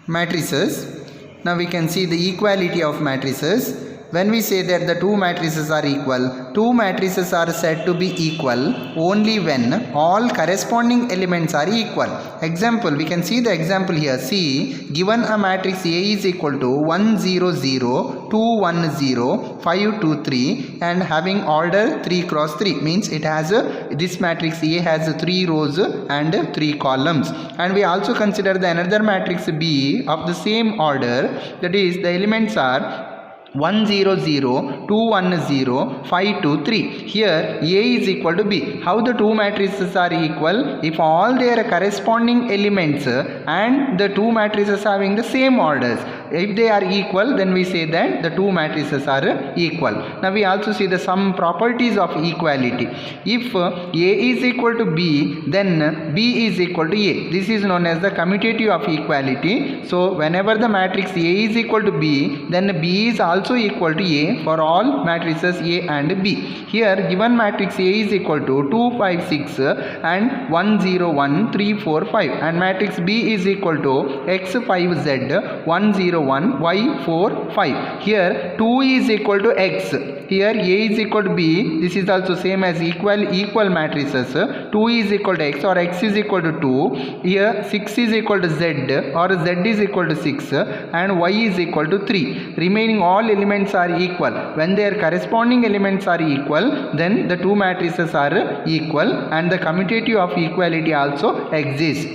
Matrices. Now we can see the equality of matrices. When we say that the two matrices are equal, two matrices are said to be equal only when all corresponding elements are equal. Example, we can see the example here. See, given a matrix A is equal to 1 0 0 2 1 0 5 2 3 and having order 3 cross 3 means it has this matrix A has 3 rows and 3 columns. And we also consider the another matrix B of the same order, that is the elements are 1 0 0 2 1 0 5 2 3. Here A is equal to B. How the two matrices are equal? If all their corresponding elements and the two matrices having the same orders, if they are equal, then we say that the two matrices are equal. Now we also see the some properties of equality. If A is equal to B, then B is equal to A. This is known as the commutative of equality. So whenever the matrix A is equal to B, then B is also equal to A for all matrices A and B. Here given matrix A is equal to 2 5 6 and 1 0 1 3 4 5 and matrix B is equal to x 5 z 1 0 1 y 4 5. Here 2 is equal to x. Here A is equal to B. This is also same as equal matrices. 2 is equal to x or x is equal to 2. Here 6 is equal to z or z is equal to 6 and y is equal to 3. Remaining all elements are equal. When their corresponding elements are equal, then the two matrices are equal and the commutative of equality also exists.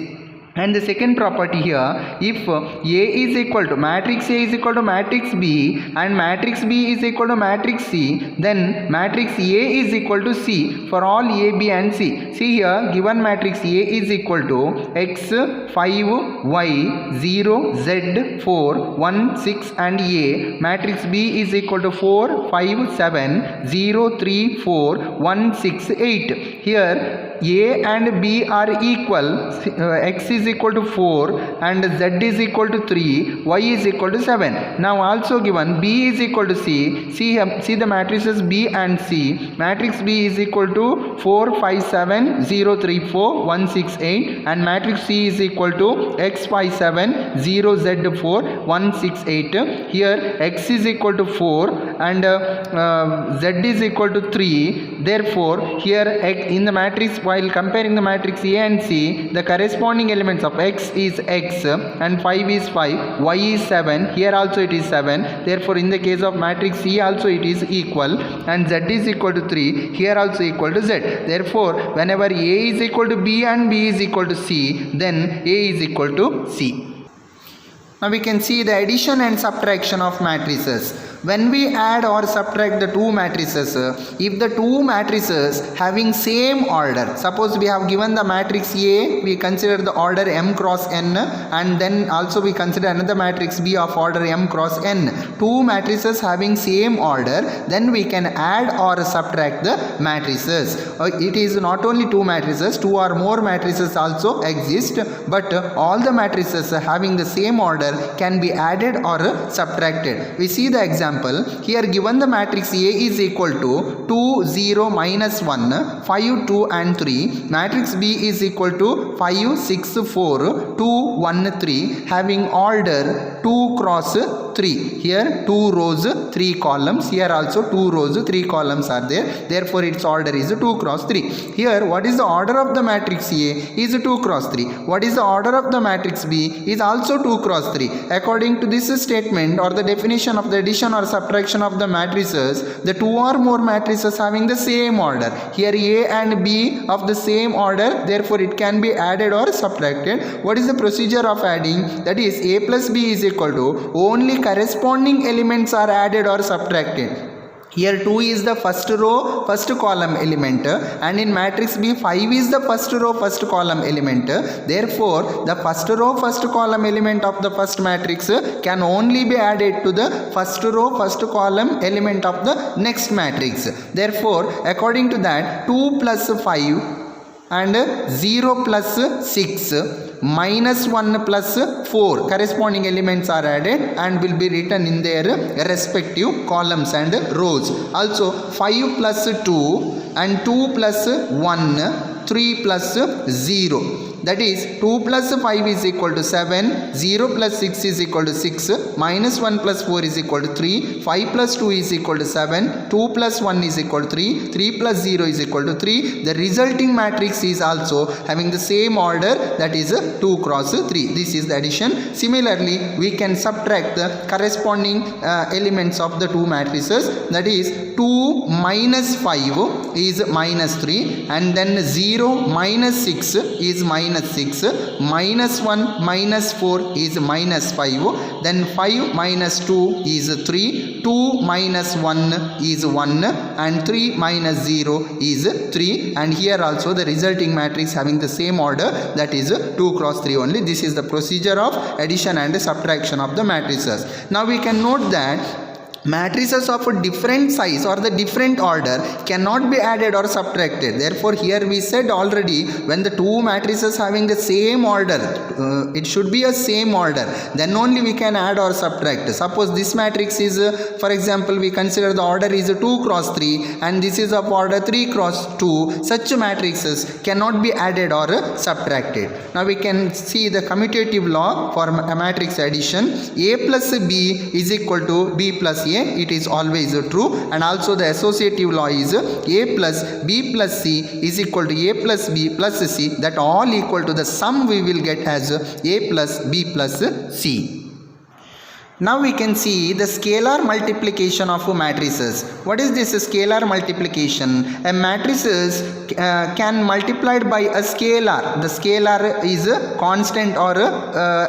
And the second property here, if A is equal to matrix A is equal to matrix B and matrix B is equal to matrix C, then matrix A is equal to C for all A, B and C. See here, given matrix A is equal to x 5 y 0 z 4 1 6 and A, matrix B is equal to 4 5 7 0 3 4 1 6 8. Here A and B are equal. X is equal to 4 and Z is equal to 3, Y is equal to 7. Now also given B is equal to C. See the matrices B and C. Matrix B is equal to 4 5 7 0 3 4 1 6 8 and matrix C is equal to x 5 7 0 Z 4 1 6 8. Here X is equal to 4 and Z is equal to 3. Therefore here in the matrix, while comparing the matrix A and C, the corresponding elements of x is x and 5 is 5, y is 7, here also it is 7. Therefore in the case of matrix C also it is equal and Z is equal to 3, here also equal to Z. Therefore whenever A is equal to B and B is equal to C, then A is equal to C. Now we can see the addition and subtraction of matrices. When we add or subtract the two matrices, if the two matrices having same order, suppose we have given the matrix A, we consider the order m cross n and then also we consider another matrix B of order m cross n. Two matrices having same order, then we can add or subtract the matrices. It is not only two matrices, two or more matrices also exist, but all the matrices having the same order can be added or subtracted. We see the example. Here given the matrix A is equal to 2 0 minus 1 5 2 and 3. Matrix B is equal to 5 6 4 2 1 3 having order 2 cross 3. Here 2 rows 3 columns. Here also 2 rows 3 columns are there. Therefore its order is 2 cross 3. Here what is the order of the matrix A is 2 cross 3. What is the order of the matrix B is also 2 cross 3. According to this statement or the definition of the addition or subtraction of the matrices, the two or more matrices having the same order. Here A and B of the same order, therefore it can be added or subtracted. What is the procedure of adding? That is A plus B is equal to only corresponding elements are added or subtracted. Here 2 is the first row, first column element and in matrix B 5 is the first row, first column element. Therefore, the first row, first column element of the first matrix can only be added to the first row, first column element of the next matrix. Therefore, according to that 2 plus 5 and 0 plus 6 minus 1 plus 4 corresponding elements are added and will be written in their respective columns and rows. Also 5 plus 2 and 2 plus 1 3 plus 0. that is 2 plus 5 is equal to 7, 0 plus 6 is equal to 6, minus 1 plus 4 is equal to 3, 5 plus 2 is equal to 7, 2 plus 1 is equal to 3, 3 plus 0 is equal to 3. The resulting matrix is also having the same order, that is 2 cross 3. This is the addition. Similarly, we can subtract the corresponding elements of the two matrices, that is 2 minus 5 is minus 3, and then 0 minus 6 is minus 6, minus 1 minus 4 is minus 5, then 5 minus 2 is 3, 2 minus 1 is 1, and 3 minus 0 is 3, and here also the resulting matrix having the same order, that is 2 cross 3 only. This is the procedure of addition and subtraction of the matrices. Now we can note that matrices of a different size or the different order cannot be added or subtracted. Therefore, here we said already, when the two matrices having the same order, it should be a same order, then only we can add or subtract. Suppose this matrix is, for example, we consider the order is 2 cross 3 and this is of order 3 cross 2. Such matrices cannot be added or subtracted. Now we can see the commutative law for a matrix addition. A plus B is equal to B plus A. It is always true, and also the associative law is A plus B plus C is equal to A plus B plus C, that all equal to the sum we will get as A plus B plus C. Now we can see the scalar multiplication of matrices. What is this scalar multiplication? A matrices can multiplied by a scalar. The scalar is a constant or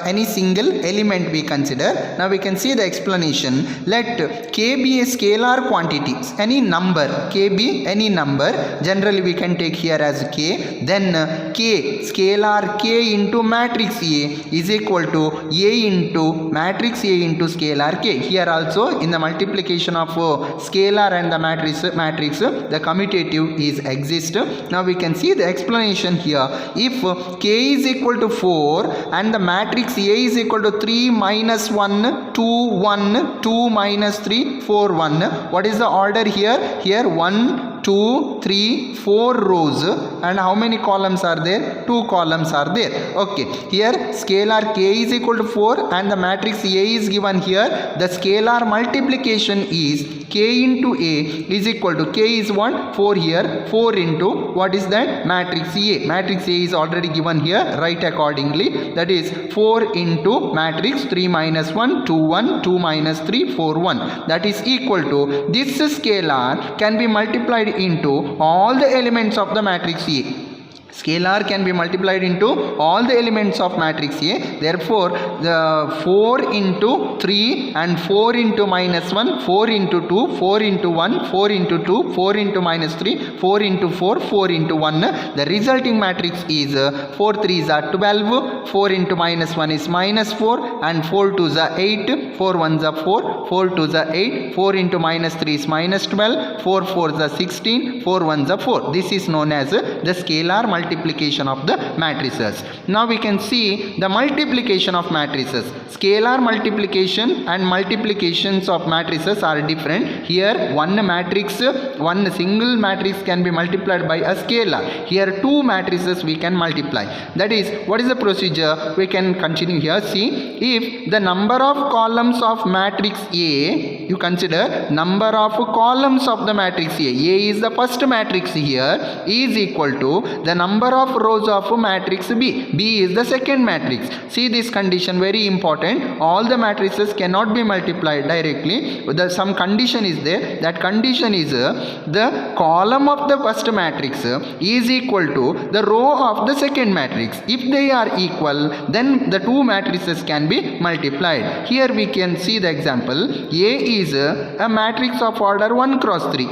any single element we consider. Now we can see the explanation. Let k be a scalar quantity, any number, k be any number. Generally we can take here as k. Then k, scalar k into matrix A is equal to A into matrix A into scalar k. Here also in the multiplication of scalar and the matrix, the commutative is exist. Now we can see the explanation here. If k is equal to 4 and the matrix A is equal to 3 minus 1 2 1 2 minus 3 4 1, what is the order here? Here 1 2 3 4 rows, and how many columns are there? 2 columns are there. Okay, here scalar k is equal to 4 and the matrix A is given here. The scalar multiplication is k into A is equal to, k is what? 4 here, 4 into what is that? Matrix A. Matrix A is already given here, write accordingly, that is 4 into matrix 3 minus 1 2 1 2 minus 3 4 1, that is equal to, this scalar can be multiplied into all the elements of the matrix A. Scalar can be multiplied into all the elements of matrix A. Therefore, the 4 into 3 and 4 into minus 1, 4 into 2, 4 into 1, 4 into 2, 4 into minus 3, 4 into 4, 4 into 1. The resulting matrix is 4 3s are 12, 4 into minus 1 is minus 4, and 4 2s are 8, 4 1s are 4, 4 2s are 8, 4 into minus 3 is minus 12, 4 4s are 16, 4 1s are 4. This is known as the scalar multiplication of the matrices. Now we can see the multiplication of matrices. Scalar multiplication and multiplications of matrices are different. Here one matrix, one single matrix can be multiplied by a scalar. Here two matrices we can multiply. That is, what is the procedure? We can continue here. See, if the number of columns of matrix A, you consider number of columns of the matrix A. A is the first matrix here, is equal to the number of rows of matrix B. B is the second matrix. See this condition, very important. All the matrices cannot be multiplied directly. Some condition is there. That condition is the column of the first matrix is equal to the row of the second matrix. If they are equal, then the two matrices can be multiplied. Here we can see the example. A is a matrix of order 1 cross 3.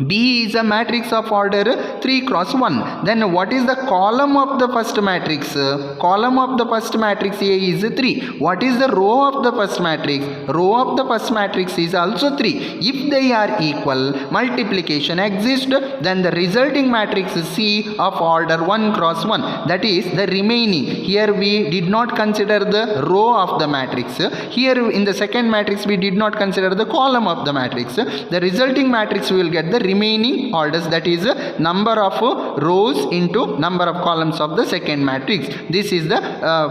B is a matrix of order 3 cross 1. Then what is the column of the first matrix? Column of the first matrix A is 3. What is the row of the first matrix? Row of the first matrix is also 3. If they are equal, multiplication exists, then the resulting matrix is C of order 1 cross 1. That is the remaining. Here we did not consider the row of the matrix. Here in the second matrix we did not consider the column of the matrix. The resulting matrix we will get the remaining orders, that is number of rows into number of columns of the second matrix. This is the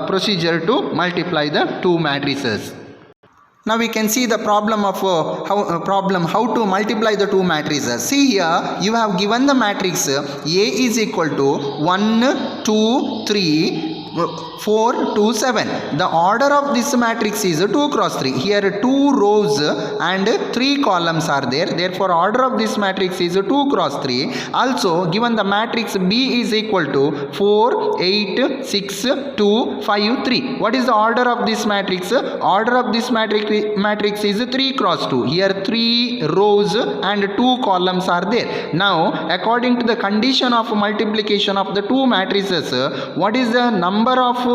procedure to multiply the two matrices. Now we can see the problem of how to multiply the two matrices. See here, you have given the matrix A is equal to 1, 2, 3, 4, 2, 7. The order of this matrix is 2 cross 3. Here 2 rows and 3 columns are there. Therefore, order of this matrix is 2 cross 3. Also, given the matrix B is equal to 4, 8, 6, 2, 5, 3. What is the order of this matrix? Order of this matrix is 3 cross 2. Here 3 rows and 2 columns are there. Now, according to the condition of multiplication of the two matrices, what is the number of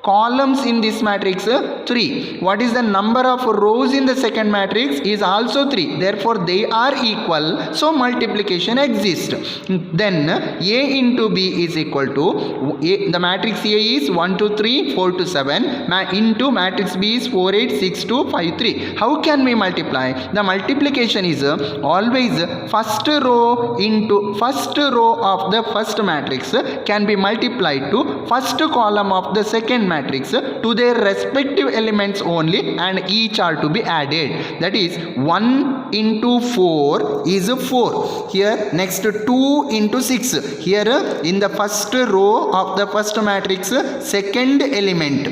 columns in this matrix? 3. What is the number of rows in the second matrix? Is also 3. Therefore, they are equal. So, multiplication exists. Then, A into B is equal to, the matrix A is 1, 2, 3, 4 to 7. Into matrix B is 4, 8, 6, 2, 5, 3. How can we multiply? The multiplication is always first row into first row of the first matrix can be multiplied to first column of the second matrix to their respective elements only, and each are to be added. That is 1 into 4 is 4. Here next 2 into 6. Here in the first row of the first matrix, second element,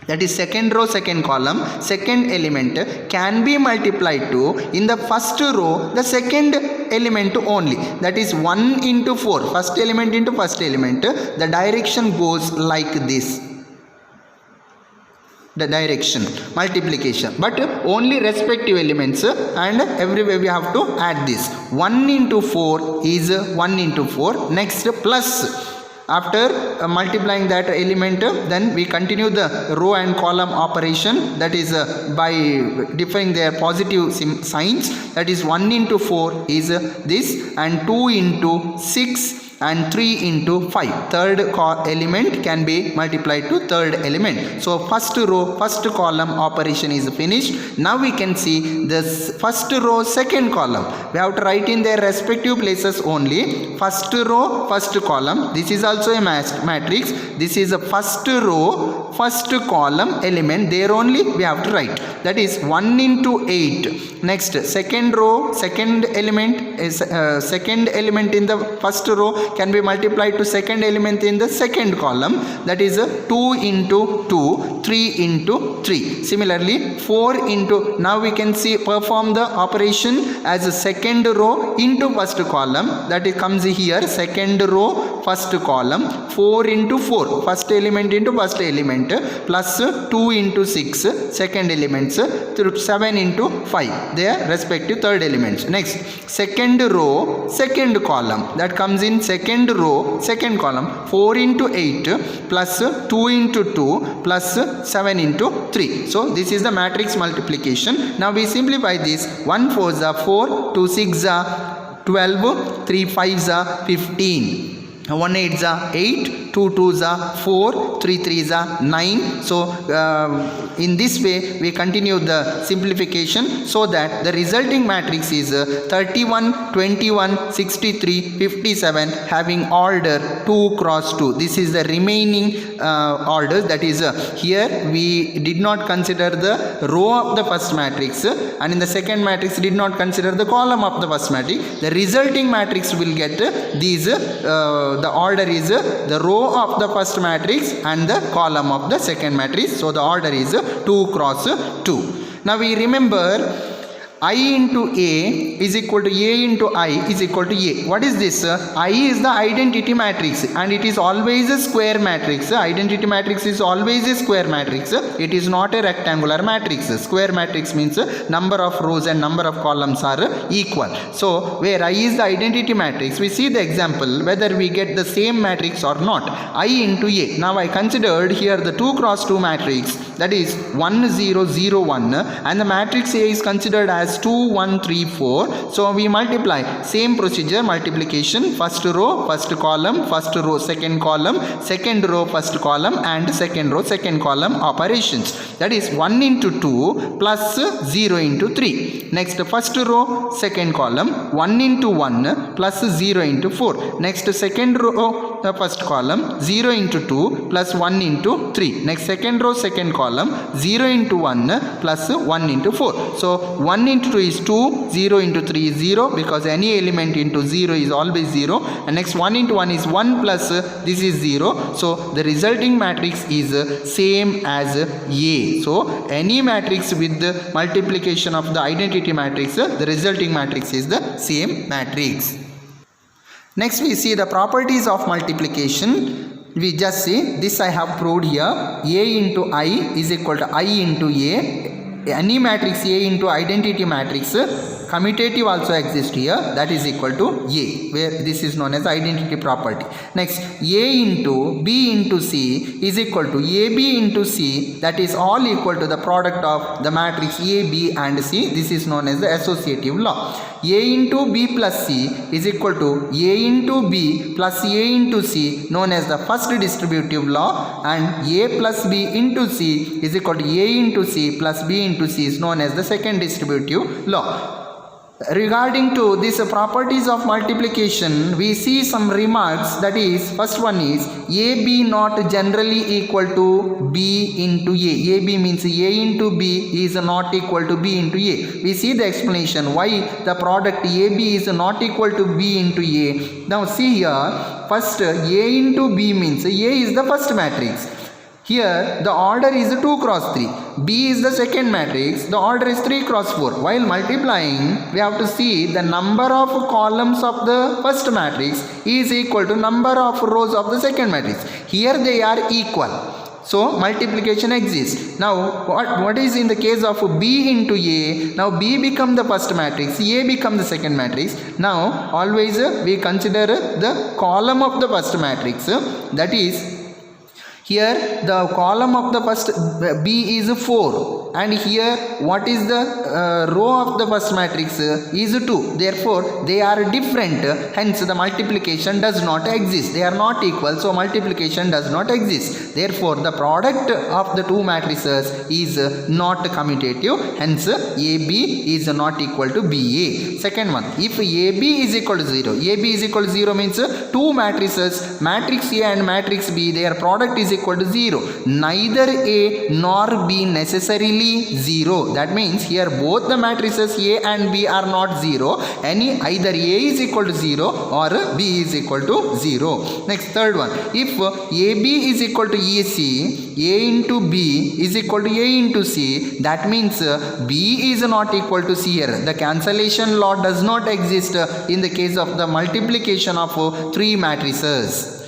that is second row, second column, second element can be multiplied to in the first row the second element only, that is 1 into 4, first element into first element. The direction goes like this, the direction multiplication, but only respective elements, and everywhere we have to add this. 1 into 4 is 1 into 4. Next plus, after multiplying that element, then we continue the row and column operation, that is by defining their positive signs. That is 1 into 4 is this, and 2 into 6 and 3 into 5. Third element can be multiplied to third element. So first row, first column operation is finished. Now we can see this first row, second column. We have to write in their respective places only. First row, first column. This is also a matrix. This is a first row, first column element. There only we have to write. That is 1 into 8. Next second row, second element is second element in the first row can be multiplied to second element in the second column, that is 2 into 2, 3 into 3. Similarly 4 into, now we can see perform the operation as a second row into first column, that it comes here second row first column, 4 into 4 first element into first element, plus 2 into 6 second elements, 7 into 5 their respective third elements. Next second row second column, that comes in second row second column, 4 into 8 plus 2 into 2 plus 7 into 3. So this is the matrix multiplication. Now we simplify this. 1 4s are 4, 2 6s are 12, 3 5s are 15, 1 8s are 8, 2 2s are 4, 3 3s are 9. So in this way we continue the simplification, so that the resulting matrix is 31, 21, 63, 57 having order 2 cross 2. This is the remaining orders, that is here we did not consider the row of the first matrix, and in the second matrix did not consider the column of the first matrix. The resulting matrix will get these the order is the row of the first matrix and the column of the second matrix. So the order is 2 cross 2. Now we remember I into A is equal to A into I is equal to A. What is this? I is the identity matrix, and it is always a square matrix. Identity matrix is always a square matrix. It is not a rectangular matrix. Square matrix means number of rows and number of columns are equal. So where I is the identity matrix, we see the example whether we get the same matrix or not. I into A. Now I considered here the 2 cross 2 matrix, that is 1 0 0 1, and the matrix A is considered as is 2, 1, 3, 4. So we multiply. Same procedure, multiplication. First row, first column, first row, second column, second row, first column, and second row, second column operations. That is 1 into 2 plus 0 into 3. Next, first row, second column, 1 into 1 plus 0 into 4. Next, second row, the first column, 0 into 2 plus 1 into 3. Next, second row, second column, 0 into 1 plus 1 into 4. So 1 into 2 is 2, 0 into 3 is 0, because any element into 0 is always 0. And next, 1 into 1 is 1 plus this is 0. So the resulting matrix is same as A. So any matrix with the multiplication of the identity matrix, the resulting matrix is the same matrix. Next we see the properties of multiplication. We just see this I have proved here. A into I is equal to I into A. Any matrix A into identity matrix, commutative also exists here, that is equal to A, where this is known as identity property. Next, A into B into C is equal to AB into C, that is all equal to the product of the matrix A, B and C. This is known as the associative law. A into B plus C is equal to A into B plus A into C, known as the first distributive law, and A plus B into C is equal to A into C plus B into C is known as the second distributive law. Regarding to these properties of multiplication, we see some remarks. That is, first one is AB not generally equal to B into A. AB means A into B is not equal to B into A. We see the explanation why the product AB is not equal to B into A. Now see here, first A into B means A is the first matrix. Here the order is 2 cross 3. B is the second matrix. The order is 3 cross 4. While multiplying, we have to see the number of columns of the first matrix is equal to number of rows of the second matrix. Here they are equal. So multiplication exists. Now what is in the case of B into A? Now B become the first matrix, A become the second matrix. Now always we consider the column of the first matrix. That is, here the column of the first B is 4, and here what is the row of the first matrix is 2. Therefore they are different, hence the multiplication does not exist. They are not equal, so multiplication does not exist. Therefore the product of the two matrices is not commutative, hence AB is not equal to BA. Second one, if AB is equal to 0, AB is equal to 0 means two matrices, matrix A and matrix B, their product is equal to 0. Neither A nor B necessarily 0. That means here both the matrices A and B are not 0. Either A is equal to 0 or B is equal to 0. Next, third one, if AB is equal to AC, A into B is equal to A into C, that means B is not equal to C here. The cancellation law does not exist in the case of the multiplication of three matrices.